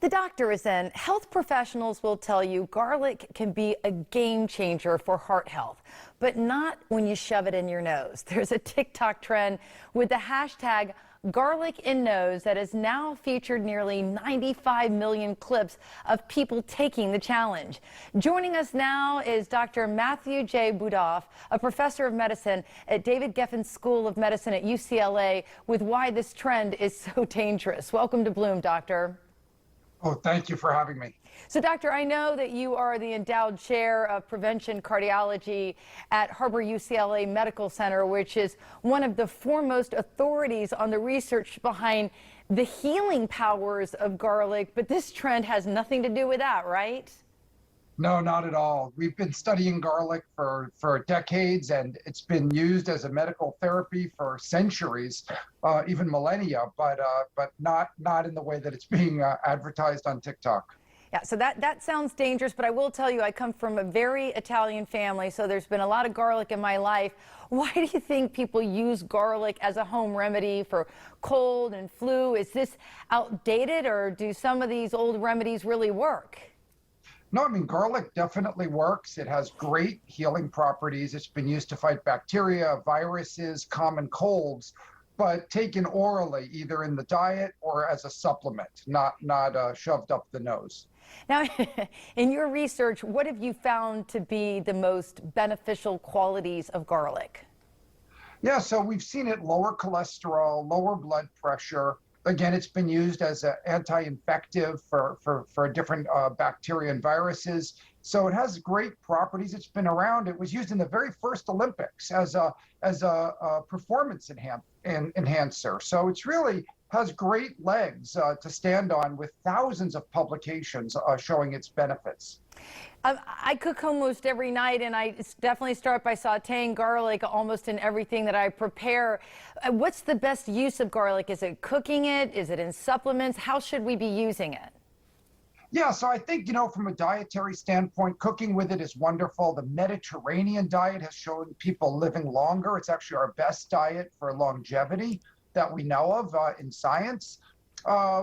The doctor is in. Health professionals will tell you garlic can be a game changer for heart health, but not when you shove it in your nose. There's a TikTok trend with the hashtag garlic in nose that has now featured nearly 95 million clips of people taking the challenge. Joining us now is Dr. Matthew Jay Budoff, a professor of medicine at David Geffen School of Medicine at UCLA, with why this trend is so dangerous. Welcome to Bloom, Doctor. Oh, thank you for having me. So, Doctor, I know that you are the Endowed Chair of Prevention Cardiology at Harbor-UCLA Medical Center, which is one of the foremost authorities on the research behind the healing powers of garlic. But this trend has nothing to do with that, right? No, not at all. We've been studying garlic for decades, and it's been used as a medical therapy for centuries, even millennia, but not in the way that it's being advertised on TikTok. Yeah, so that sounds dangerous, but I will tell you, I come from a very Italian family, so there's been a lot of garlic in my life. Why do you think people use garlic as a home remedy for cold and flu? Is this outdated, or do some of these old remedies really work? No, I mean, garlic definitely works. It has great healing properties. It's been used to fight bacteria, viruses, common colds, but taken orally, either in the diet or as a supplement, not shoved up the nose. Now, in your research, what have you found to be the most beneficial qualities of garlic? Yeah, so we've seen it lower cholesterol, lower blood pressure. Again, it's been used as an anti-infective for different bacteria and viruses. So it has great properties. It's been around. It was used in the very first Olympics as a performance enhancer. So it's really has great legs to stand on, with thousands of publications showing its benefits. I cook almost every night, and I definitely start by sauteing garlic almost in everything that I prepare. What's the best use of garlic? Is it cooking it? Is it in supplements? How should we be using it? Yeah, so I think, from a dietary standpoint, cooking with it is wonderful. The Mediterranean diet has shown people living longer. It's actually our best diet for longevity that we know of in science.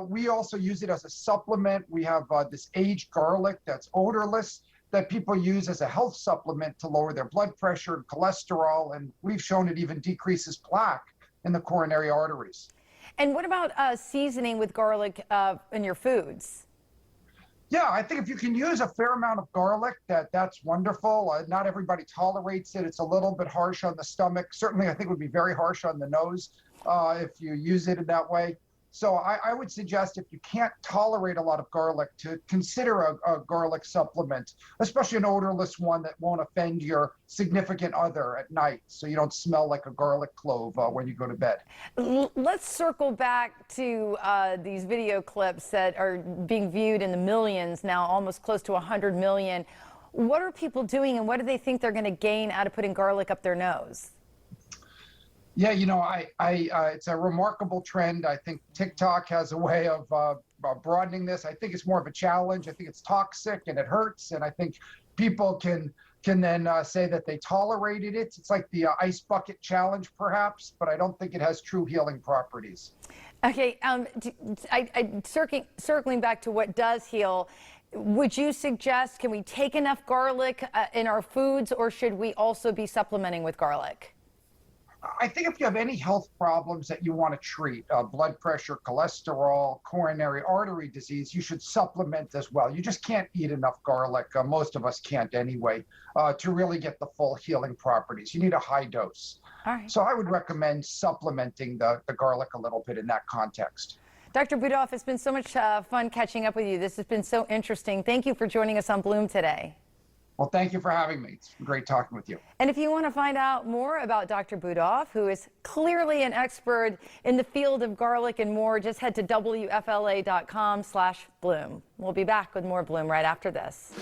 We also use it as a supplement. We have this aged garlic that's odorless that people use as a health supplement to lower their blood pressure and cholesterol, and we've shown it even decreases plaque in the coronary arteries. And what about seasoning with garlic in your foods? Yeah, I think if you can use a fair amount of garlic, that's wonderful. Not everybody tolerates it. It's a little bit harsh on the stomach. Certainly, I think it would be very harsh on the nose if you use it in that way. So I would suggest, if you can't tolerate a lot of garlic, to consider a garlic supplement, especially an odorless one that won't offend your significant other at night, so you don't smell like a garlic clove when you go to bed. Let's circle back to these video clips that are being viewed in the millions now, almost close to 100 million. What are people doing, and what do they think they're going to gain out of putting garlic up their nose? Yeah, it's a remarkable trend. I think TikTok has a way of broadening this. I think it's more of a challenge. I think it's toxic and it hurts, and I think people can then say that they tolerated it. It's like the ice bucket challenge, perhaps, but I don't think it has true healing properties. Okay, circling back to what does heal, would you suggest, can we take enough garlic in our foods, or should we also be supplementing with garlic? I think if you have any health problems that you want to treat, blood pressure, cholesterol, coronary artery disease, you should supplement as well. You just can't eat enough garlic. Most of us can't anyway, to really get the full healing properties. You need a high dose. All right. So I would recommend supplementing the garlic a little bit in that context. Dr. Budoff, it's been so much fun catching up with you. This has been so interesting. Thank you for joining us on Bloom today. Well, thank you for having me. It's great talking with you. And if you want to find out more about Dr. Budoff, who is clearly an expert in the field of garlic and more, just head to WFLA.com/Bloom. We'll be back with more Bloom right after this.